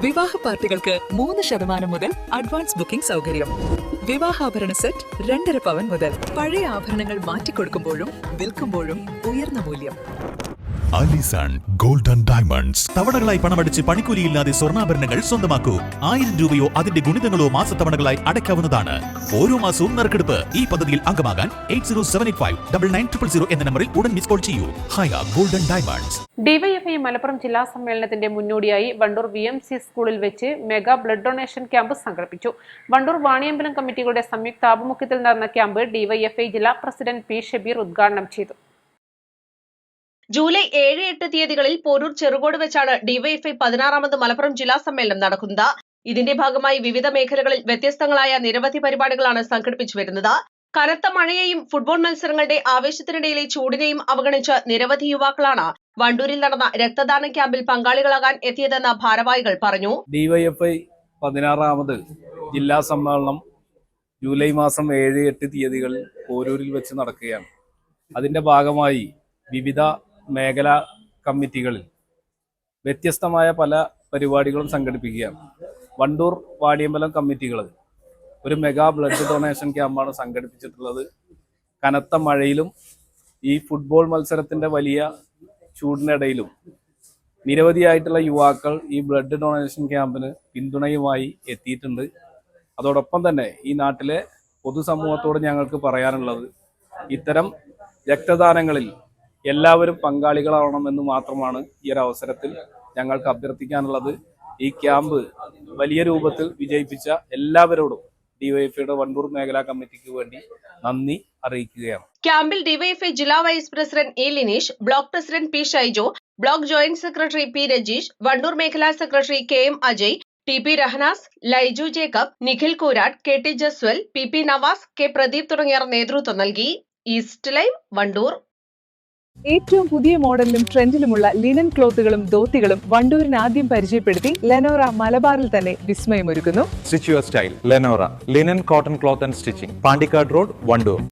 വിവാഹ പാർട്ടികൾക്ക് 3% മുതൽ അഡ്വാൻസ് ബുക്കിംഗ് സൗകര്യം. വിവാഹാഭരണ സെറ്റ് 2.5 പവൻ മുതൽ. പഴയ ആഭരണങ്ങൾ മാറ്റിക്കൊടുക്കുമ്പോഴും വിൽക്കുമ്പോഴും ഉയർന്ന മൂല്യം. Alison golden diamonds. തവണകളായി പണമടിച്ച് പണിക്കൂലിയില്ലാതെ സ്വർണ്ണാഭരണങ്ങൾ സ്വന്തമാക്കൂ. 1000 രൂപയോ അതിന്റെ ഗുണിതങ്ങളോ മാസത്തവണകളായി അടയ്ക്കാവുന്നതാണ്. ഓരോ മാസവും നറുക്കെടുപ്പ്. ഈ പദ്ധതിയിൽ അംഗമാകാൻ 8078599900 എന്ന നമ്പറിൽ ഉടൻ മിസ് കോൾ ചെയ്യൂ. ഹയ ഗോൾഡൻ ഡയമണ്ട്സ്. ഡിവൈഎഫ്ഐ മലപ്പുറം ജില്ലാ സമ്മേളനത്തിന്റെ മുന്നോടിയായി വണ്ടൂർ VMC സ്കൂളിൽ വെച്ച് മെഗാ ബ്ലഡ് ഡൊണേഷൻ ക്യാമ്പ് സംഘടിപ്പിച്ചു. വണ്ടൂർ വാണിയമ്പലം കമ്മിറ്റികളുടെ സംയുക്ത ആഭിമുഖ്യത്തിൽ നടന്ന ക്യാമ്പ് ഡിവൈഎഫ്ഐ ജില്ലാ പ്രസിഡന്റ് P. ഷബീർ ഉദ്ഘാടനം ചെയ്തു. ജൂലൈ 7-8 തീയതികളിൽ പോരൂർ ചെറുകോട് വെച്ചാണ് ഡിവൈഎഫ്ഐ 16ാമത് മലപ്പുറം ജില്ലാ സമ്മേളനം നടക്കുന്നത്. ഇതിന്റെ ഭാഗമായി വിവിധ മേഖലകളിൽ വ്യത്യസ്തങ്ങളായ നിരവധി പരിപാടികളാണ് സംഘടിപ്പിച്ചു വരുന്നത്. കനത്ത മഴയെയും ഫുട്ബോൾ മത്സരങ്ങളുടെ ആവേശത്തിനിടയിലെ ചൂടിനെയും അവഗണിച്ച് നിരവധി യുവാക്കളാണ് വണ്ടൂരിൽ നടന്ന രക്തദാന ക്യാമ്പിൽ പങ്കാളികളാകാൻ എത്തിയതെന്ന് ഭാരവാഹികൾ പറഞ്ഞു. ഡിവൈഎഫ്ഐ 16ാമത് ജില്ലാ സമ്മേളനം ജൂലൈ മാസം 7-8 തീയതികളിൽ പോരൂരിൽ വെച്ച് നടക്കുകയാണ്. അതിന്റെ ഭാഗമായി വിവിധ മേഖലാ കമ്മിറ്റികളിൽ വ്യത്യസ്തമായ പല പരിപാടികളും സംഘടിപ്പിക്കുകയാണ്. വണ്ടൂർ വാണിയമ്പലം കമ്മിറ്റികൾ ഒരു മെഗാ ബ്ലഡ് ഡൊണേഷൻ ക്യാമ്പാണ് സംഘടിപ്പിച്ചിട്ടുള്ളത്. കനത്ത മഴയിലും ഈ ഫുട്ബോൾ മത്സരത്തിന്റെ വലിയ ചൂടിനിടയിലും നിരവധിയായിട്ടുള്ള യുവാക്കൾ ഈ ബ്ലഡ് ഡൊണേഷൻ ക്യാമ്പിന് പിന്തുണയുമായി എത്തിയിട്ടുണ്ട്. അതോടൊപ്പം തന്നെ ഈ നാട്ടിലെ പൊതുസമൂഹത്തോട് ഞങ്ങൾക്ക് പറയാനുള്ളത്, ഇത്തരം രക്തദാനങ്ങളിൽ എല്ലാവരും പങ്കാളികളാവണമെന്ന് മാത്രമാണ് ഈ ഒരു അവസരത്തിൽ ഞങ്ങൾക്ക് അഭ്യർത്ഥിക്കാനുള്ളത്. ഈ ക്യാമ്പ് വലിയ രൂപത്തിൽ വിജയിപ്പിച്ച എല്ലാവരോടും ഡിവൈഎഫ്ഐയുടെ വണ്ടൂർ മേഖലാ കമ്മിറ്റിക്ക് വേണ്ടി നന്ദി അറിയിക്കുകയാണ്. ക്യാമ്പിൽ ഡിവൈഎഫ്ഐ ജില്ലാ vice president A. Lineesh, block president P. Shaijo, block joint secretary P. Rajeesh, Wandoor മേഖലാ secretary KM Ajay, TP Rahanas, Laiju Jacob, Nikhil Koorad, KT Jaswal, PP Navas, K. Pradeep തുടങ്ങിയവർ നേതൃത്വം നൽകി. East live Wandoor. ഏറ്റവും പുതിയ മോഡലിലും ട്രെൻഡിലുമുള്ള ലിനൻ ക്ലോത്തുകളും ധോത്തികളും വണ്ടൂരിന് ആദ്യം പരിചയപ്പെടുത്തി ലെനോറ മലബാറിൽ തന്നെ വിസ്മയമൊരുക്കുന്നു. Stitch your style Lenora linen cotton cloth and stitching, Pandikkad road, Wandoor.